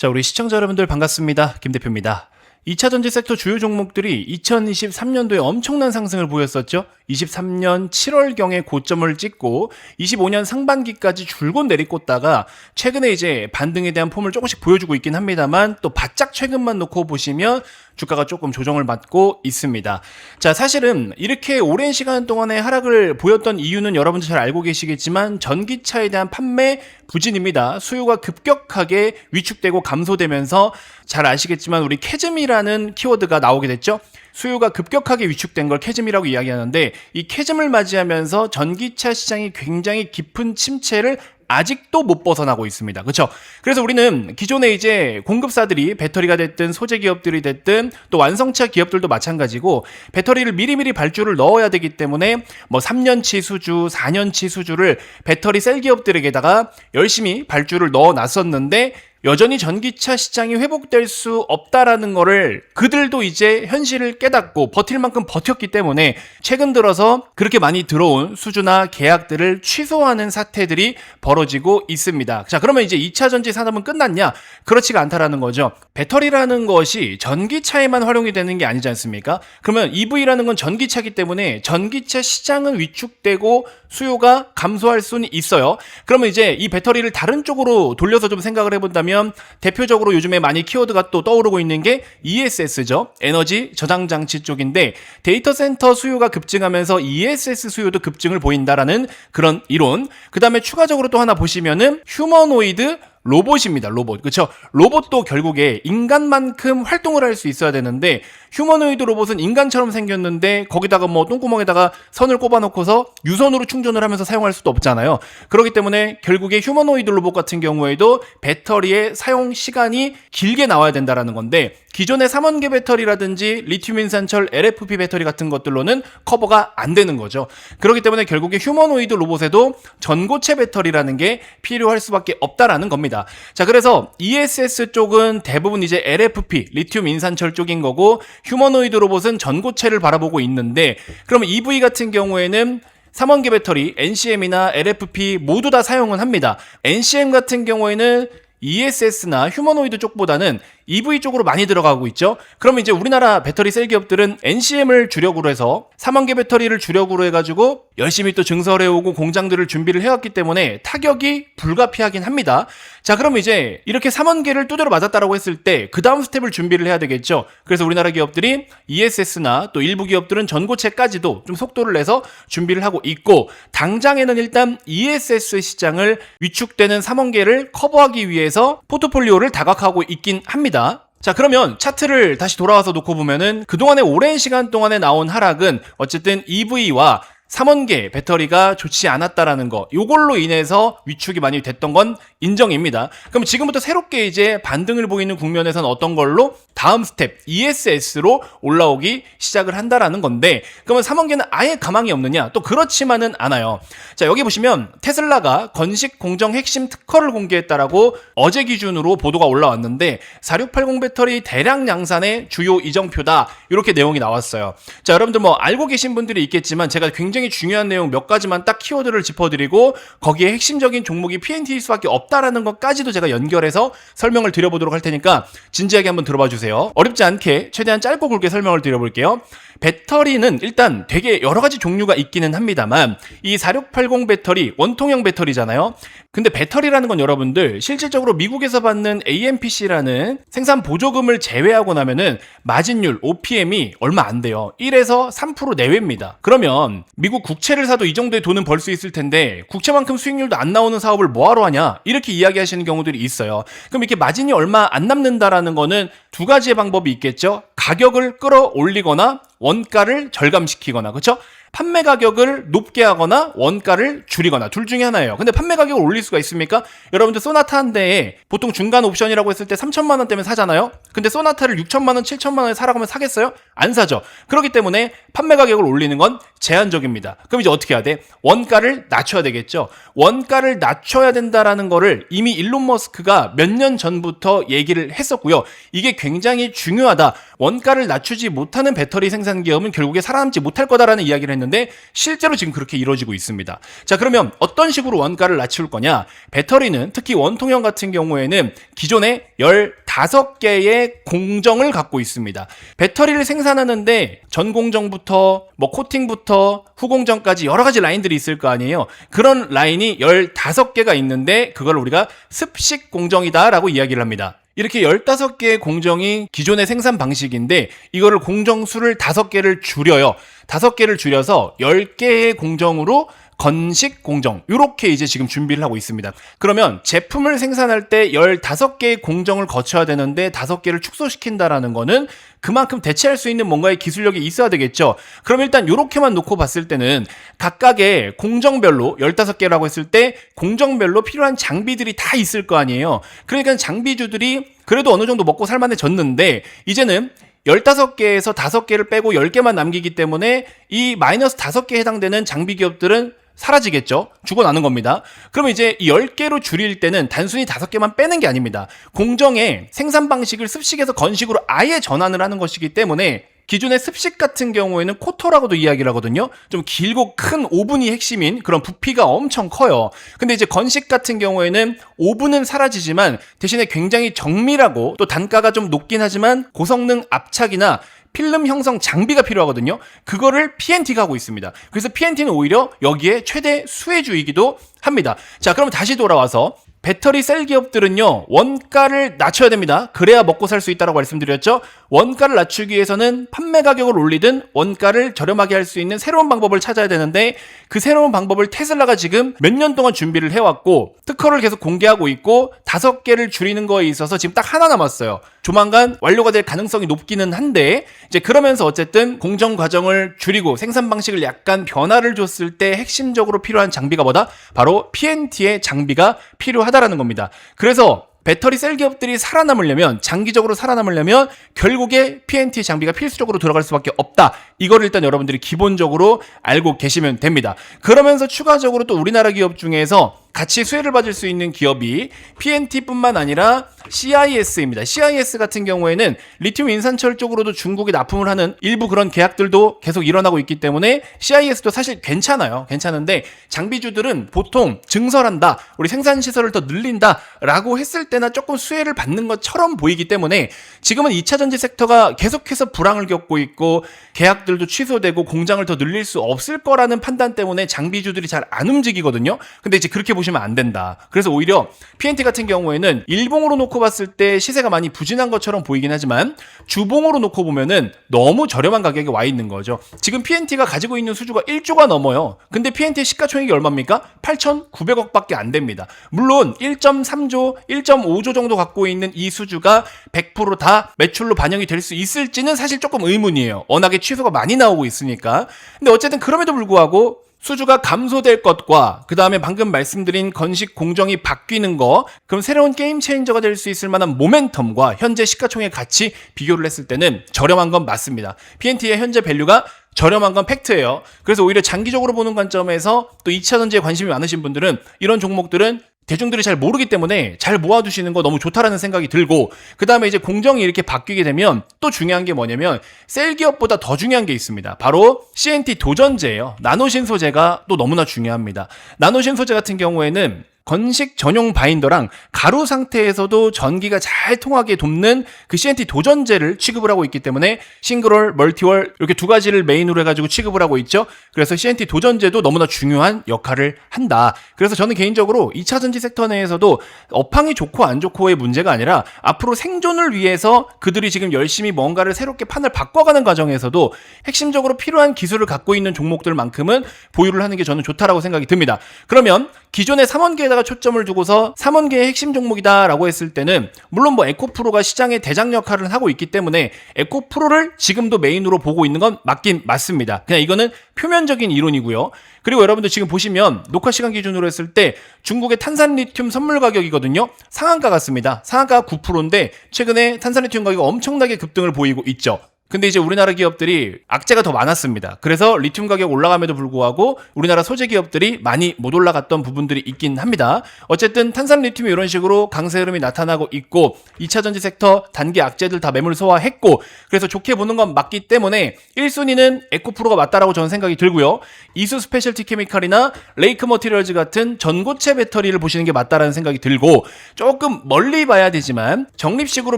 자, 우리 시청자 여러분들 반갑습니다. 김 대표입니다. 2차 전지 섹터 주요 종목들이 2023년도에 엄청난 상승을 보였었죠. 23년 7월경에 고점을 찍고 25년 상반기까지 줄곧 내리꽂다가 최근에 이제 반등에 대한 폼을 조금씩 보여주고 있긴 합니다만 또 바짝 최근만 놓고 보시면 주가가 조금 조정을 받고 있습니다. 자, 사실은 이렇게 오랜 시간 동안의 하락을 보였던 이유는 여러분들 잘 알고 계시겠지만 전기차에 대한 판매 부진입니다. 수요가 급격하게 위축되고 감소되면서 잘 아시겠지만 우리 캐즘이라는 키워드가 나오게 됐죠. 수요가 급격하게 위축된 걸 캐즘이라고 이야기하는데 이 캐즘을 맞이하면서 전기차 시장이 굉장히 깊은 침체를 아직도 못 벗어나고 있습니다. 그렇죠? 그래서 우리는 기존에 이제 공급사들이 배터리가 됐든 소재 기업들이 됐든 또 완성차 기업들도 마찬가지고 배터리를 미리미리 발주를 넣어야 되기 때문에 뭐 3년치 수주, 4년치 수주를 배터리 셀 기업들에게다가 열심히 발주를 넣어 놨었는데 여전히 전기차 시장이 회복될 수 없다라는 거를 그들도 이제 현실을 깨닫고 버틸 만큼 버텼기 때문에 최근 들어서 그렇게 많이 들어온 수주나 계약들을 취소하는 사태들이 벌어지고 있습니다. 자, 그러면 이제 2차 전지 산업은 끝났냐? 그렇지가 않다라는 거죠. 배터리라는 것이 전기차에만 활용이 되는 게 아니지 않습니까? 그러면 EV라는 건 전기차이기 때문에 전기차 시장은 위축되고 수요가 감소할 수는 있어요. 그러면 이제 이 배터리를 다른 쪽으로 돌려서 좀 생각을 해본다면 대표적으로 요즘에 많이 키워드가 또 떠오르고 있는 게 ESS죠. 에너지 저장 장치 쪽인데 데이터 센터 수요가 급증하면서 ESS 수요도 급증을 보인다라는 그런 이론. 그 다음에 추가적으로 또 하나 보시면은 휴머노이드 로봇입니다. 로봇. 그렇죠? 로봇도 결국에 인간만큼 활동을 할 수 있어야 되는데 휴머노이드 로봇은 인간처럼 생겼는데 거기다가 뭐 똥구멍에다가 선을 꼽아놓고서 유선으로 충전을 하면서 사용할 수도 없잖아요. 그렇기 때문에 결국에 휴머노이드 로봇 같은 경우에도 배터리의 사용 시간이 길게 나와야 된다라는 건데 기존의 3원계 배터리라든지 리튬 인산철 LFP 배터리 같은 것들로는 커버가 안 되는 거죠. 그렇기 때문에 결국에 휴머노이드 로봇에도 전고체 배터리라는 게 필요할 수밖에 없다라는 겁니다. 자, 그래서 ESS 쪽은 대부분 이제 LFP, 리튬 인산철 쪽인 거고 휴머노이드 로봇은 전고체를 바라보고 있는데 그러면 EV 같은 경우에는 3원계 배터리, NCM이나 LFP 모두 다 사용은 합니다. NCM 같은 경우에는 ESS나 휴머노이드 쪽보다는 EV 쪽으로 많이 들어가고 있죠. 그러면 이제 우리나라 배터리 셀 기업들은 NCM을 주력으로 해서 3원계 배터리를 주력으로 해가지고 열심히 또 증설해오고 공장들을 준비를 해왔기 때문에 타격이 불가피하긴 합니다. 자, 그럼 이제 이렇게 3원계를 두드려 맞았다라고 했을 때 그 다음 스텝을 준비를 해야 되겠죠. 그래서 우리나라 기업들이 ESS나 또 일부 기업들은 전고체까지도 좀 속도를 내서 준비를 하고 있고 당장에는 일단 ESS 시장을 위축되는 3원계를 커버하기 위해서 포트폴리오를 다각하고 있긴 합니다. 자, 그러면 차트를 다시 돌아와서 놓고 보면은 그동안의 오랜 시간 동안에 나온 하락은 어쨌든 EV와 3원계 배터리가 좋지 않았다라는 거, 요걸로 인해서 위축이 많이 됐던 건 인정입니다. 그럼 지금부터 새롭게 이제 반등을 보이는 국면에서는 어떤 걸로 다음 스텝 ESS로 올라오기 시작을 한다라는 건데 그러면 3원계는 아예 가망이 없느냐? 또 그렇지만은 않아요. 자, 여기 보시면 테슬라가 건식 공정 핵심 특허를 공개했다라고 어제 기준으로 보도가 올라왔는데 4680 배터리 대량 양산의 주요 이정표다, 이렇게 내용이 나왔어요. 자, 여러분들 뭐 알고 계신 분들이 있겠지만 제가 굉장히 중요한 내용 몇 가지만 딱 키워드를 짚어드리고 거기에 핵심적인 종목이 PNT일 수밖에 없다라는 것까지도 제가 연결해서 설명을 드려보도록 할 테니까 진지하게 한번 들어봐 주세요. 어렵지 않게 최대한 짧고 굵게 설명을 드려볼게요. 배터리는 일단 되게 여러 가지 종류가 있기는 합니다만 이 4680 배터리 원통형 배터리잖아요. 근데 배터리라는 건 여러분들 실질적으로 미국에서 받는 AMPC라는 생산 보조금을 제외하고 나면은 마진율 OPM이 얼마 안 돼요. 1에서 3% 내외입니다. 그러면 미국 국채를 사도 이 정도의 돈은 벌 수 있을 텐데 국채만큼 수익률도 안 나오는 사업을 뭐하러 하냐, 이렇게 이야기하시는 경우들이 있어요. 그럼 이렇게 마진이 얼마 안 남는다라는 거는 두 가지의 방법이 있겠죠. 가격을 끌어올리거나 원가를 절감시키거나, 그렇죠? 판매 가격을 높게 하거나 원가를 줄이거나 둘 중에 하나예요. 근데 판매 가격을 올릴 수가 있습니까? 여러분들 소나타 한 대에 보통 중간 옵션이라고 했을 때 3천만 원 때문에 사잖아요. 근데 소나타를 6천만 원, 7천만 원에 사라고 하면 사겠어요? 안 사죠. 그렇기 때문에 판매 가격을 올리는 건 제한적입니다. 그럼 이제 어떻게 해야 돼? 원가를 낮춰야 되겠죠. 원가를 낮춰야 된다라는 거를 이미 일론 머스크가 몇 년 전부터 얘기를 했었고요. 이게 굉장히 중요하다. 원가를 낮추지 못하는 배터리 생산 기업은 결국에 살아남지 못할 거다라는 이야기를 했는데 실제로 지금 그렇게 이루어지고 있습니다. 자, 그러면 어떤 식으로 원가를 낮출 거냐? 배터리는 특히 원통형 같은 경우에는 기존에 15개의 공정을 갖고 있습니다. 배터리를 생산하는데 전 공정부터 코팅부터 후공정까지 여러 가지 라인들이 있을 거 아니에요. 그런 라인이 15개가 있는데 그걸 우리가 습식 공정이다라고 이야기를 합니다. 이렇게 15개의 공정이 기존의 생산 방식인데 이거를 공정수를 5개를 줄여요. 5개를 줄여서 10개의 공정으로 건식 공정, 이렇게 이제 지금 준비를 하고 있습니다. 그러면 제품을 생산할 때 15개의 공정을 거쳐야 되는데 5개를 축소시킨다라는 거는 그만큼 대체할 수 있는 뭔가의 기술력이 있어야 되겠죠. 그럼 일단 이렇게만 놓고 봤을 때는 각각의 공정별로 15개라고 했을 때 공정별로 필요한 장비들이 다 있을 거 아니에요. 그러니까 장비주들이 그래도 어느 정도 먹고 살만해졌는데 이제는 15개에서 5개를 빼고 10개만 남기기 때문에 이 마이너스 5개에 해당되는 장비 기업들은 사라지겠죠. 죽어나는 겁니다. 그러면 이제 이 10개로 줄일 때는 단순히 5개만 빼는 게 아닙니다. 공정의 생산 방식을 습식에서 건식으로 아예 전환을 하는 것이기 때문에 기존의 습식 같은 경우에는 코터라고도 이야기를 하거든요. 좀 길고 큰 오븐이 핵심인 그런 부피가 엄청 커요. 근데 이제 건식 같은 경우에는 오븐은 사라지지만 대신에 굉장히 정밀하고 또 단가가 좀 높긴 하지만 고성능 압착이나 필름 형성 장비가 필요하거든요. 그거를 PNT가 하고 있습니다. 그래서 PNT는 오히려 여기에 최대 수혜주이기도 합니다. 자, 그럼 다시 돌아와서 배터리 셀 기업들은요, 원가를 낮춰야 됩니다. 그래야 먹고 살 수 있다고 말씀드렸죠. 원가를 낮추기 위해서는 판매 가격을 올리든 원가를 저렴하게 할 수 있는 새로운 방법을 찾아야 되는데 그 새로운 방법을 테슬라가 지금 몇 년 동안 준비를 해왔고 특허를 계속 공개하고 있고 5개를 줄이는 거에 있어서 지금 딱 하나 남았어요. 조만간 완료가 될 가능성이 높기는 한데 이제 그러면서 어쨌든 공정 과정을 줄이고 생산 방식을 약간 변화를 줬을 때 핵심적으로 필요한 장비가 뭐다? 바로 PNT의 장비가 필요하다라는 겁니다. 그래서 배터리 셀 기업들이 살아남으려면 장기적으로 살아남으려면 결국에 PNT 장비가 필수적으로 들어갈 수밖에 없다. 이거를 일단 여러분들이 기본적으로 알고 계시면 됩니다. 그러면서 추가적으로 또 우리나라 기업 중에서 같이 수혜를 받을 수 있는 기업이 PNT뿐만 아니라 CIS입니다. CIS 같은 경우에는 리튬 인산철 쪽으로도 중국이 납품을 하는 일부 그런 계약들도 계속 일어나고 있기 때문에 CIS도 사실 괜찮아요. 괜찮은데 장비주들은 보통 증설한다, 우리 생산시설을 더 늘린다 라고 했을 때나 조금 수혜를 받는 것처럼 보이기 때문에 지금은 2차전지 섹터가 계속해서 불황을 겪고 있고 계약들도 취소되고 공장을 더 늘릴 수 없을 거라는 판단 때문에 장비주들이 잘 안 움직이거든요. 근데 이제 그렇게 보시면 안 된다. 그래서 오히려 PNT 같은 경우에는 일봉으로 놓고 봤을 때 시세가 많이 부진한 것처럼 보이긴 하지만 주봉으로 놓고 보면은 너무 저렴한 가격에 와 있는 거죠. 지금 PNT가 가지고 있는 수주가 1조가 넘어요. 근데 PNT의 시가총액이 얼마입니까? 8,900억밖에 안 됩니다. 물론 1.3조, 1.5조 정도 갖고 있는 이 수주가 100% 매출로 반영이 될 수 있을지는 사실 조금 의문이에요. 워낙에 취소가 많이 나오고 있으니까. 근데 어쨌든 그럼에도 불구하고 수주가 감소될 것과 그 다음에 방금 말씀드린 건식 공정이 바뀌는 거, 그럼 새로운 게임 체인저가 될 수 있을 만한 모멘텀과 현재 시가총액 같이 비교를 했을 때는 저렴한 건 맞습니다. PNT의 현재 밸류가 저렴한 건 팩트예요. 그래서 오히려 장기적으로 보는 관점에서 또 2차전지에 관심이 많으신 분들은 이런 종목들은 대중들이 잘 모르기 때문에 잘 모아두시는 거 너무 좋다라는 생각이 들고, 그 다음에 이제 공정이 이렇게 바뀌게 되면 또 중요한 게 뭐냐면 셀 기업보다 더 중요한 게 있습니다. 바로 CNT 도전제예요. 나노신 소재가 또 너무나 중요합니다. 나노신 소재 같은 경우에는 건식 전용 바인더랑 가루 상태에서도 전기가 잘 통하게 돕는 그 CNT 도전제를 취급을 하고 있기 때문에 싱글월, 멀티월 이렇게 두 가지를 메인으로 해가지고 취급을 하고 있죠. 그래서 CNT 도전제도 너무나 중요한 역할을 한다. 그래서 저는 개인적으로 2차전지 섹터 내에서도 업황이 좋고 안 좋고의 문제가 아니라 앞으로 생존을 위해서 그들이 지금 열심히 뭔가를 새롭게 판을 바꿔가는 과정에서도 핵심적으로 필요한 기술을 갖고 있는 종목들만큼은 보유를 하는 게 저는 좋다라고 생각이 듭니다. 그러면 기존의 3원계에다가 초점을 두고서 3원계의 핵심 종목이다라고 했을 때는 물론 뭐 에코프로가 시장의 대장 역할을 하고 있기 때문에 에코프로를 지금도 메인으로 보고 있는 건 맞긴 맞습니다. 그냥 이거는 표면적인 이론이고요. 그리고 여러분들 지금 보시면 녹화 시간 기준으로 했을 때 중국의 탄산리튬 선물 가격이거든요. 상한가 같습니다. 상한가가 9%인데 최근에 탄산리튬 가격이 엄청나게 급등을 보이고 있죠. 근데 이제 우리나라 기업들이 악재가 더 많았습니다. 그래서 리튬 가격 올라감에도 불구하고 우리나라 소재 기업들이 많이 못 올라갔던 부분들이 있긴 합니다. 어쨌든 탄산 리튬이 이런 식으로 강세 흐름이 나타나고 있고 2차전지 섹터 단기 악재들 다 매물 소화했고 그래서 좋게 보는 건 맞기 때문에 1순위는 에코프로가 맞다라고 저는 생각이 들고요. 이수 스페셜티 케미칼이나 레이크 머티리얼즈 같은 전고체 배터리를 보시는 게 맞다라는 생각이 들고 조금 멀리 봐야 되지만 적립식으로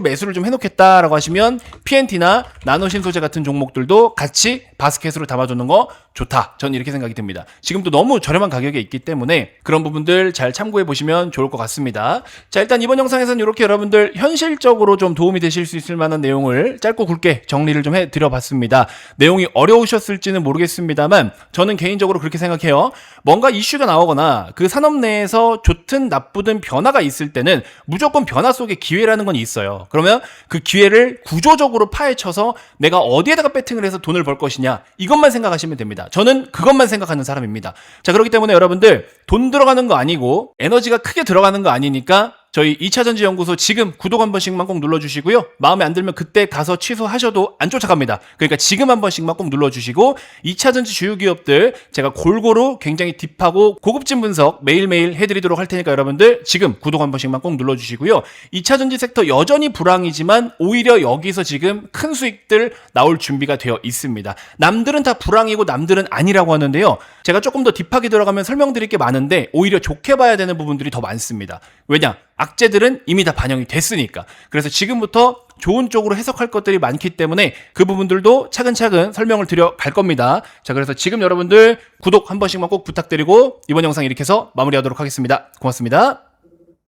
매수를 좀 해놓겠다라고 하시면 PNT나 나노신소재 같은 종목들도 같이 바스켓으로 담아두는 거 좋다. 전 이렇게 생각이 듭니다. 지금도 너무 저렴한 가격에 있기 때문에 그런 부분들 잘 참고해 보시면 좋을 것 같습니다. 자, 일단 이번 영상에서는 이렇게 여러분들 현실적으로 좀 도움이 되실 수 있을 만한 내용을 짧고 굵게 정리를 좀 해드려 봤습니다. 내용이 어려우셨을지는 모르겠습니다만 저는 개인적으로 그렇게 생각해요. 뭔가 이슈가 나오거나 그 산업 내에서 좋든 나쁘든 변화가 있을 때는 무조건 변화 속에 기회라는 건 있어요. 그러면 그 기회를 구조적으로 파헤쳐서 내가 어디에다가 배팅을 해서 돈을 벌 것이냐 이것만 생각하시면 됩니다. 저는 그것만 생각하는 사람입니다. 자, 그렇기 때문에 여러분들 돈 들어가는 거 아니고 에너지가 크게 들어가는 거 아니니까 저희 2차전지 연구소 지금 구독 한 번씩만 꼭 눌러주시고요. 마음에 안 들면 그때 가서 취소하셔도 안 쫓아갑니다. 그러니까 지금 한 번씩만 꼭 눌러주시고 2차전지 주요 기업들 제가 골고루 굉장히 딥하고 고급진 분석 매일매일 해드리도록 할 테니까 여러분들 지금 구독 한 번씩만 꼭 눌러주시고요. 2차전지 섹터 여전히 불황이지만 오히려 여기서 지금 큰 수익들 나올 준비가 되어 있습니다. 남들은 다 불황이고 남들은 아니라고 하는데요. 제가 조금 더 딥하게 들어가면 설명드릴 게 많은데 오히려 좋게 봐야 되는 부분들이 더 많습니다. 왜냐? 악재들은 이미 다 반영이 됐으니까. 그래서 지금부터 좋은 쪽으로 해석할 것들이 많기 때문에 그 부분들도 차근차근 설명을 드려 갈 겁니다. 자, 그래서 지금 여러분들 구독 한 번씩만 꼭 부탁드리고 이번 영상 이렇게 해서 마무리하도록 하겠습니다. 고맙습니다.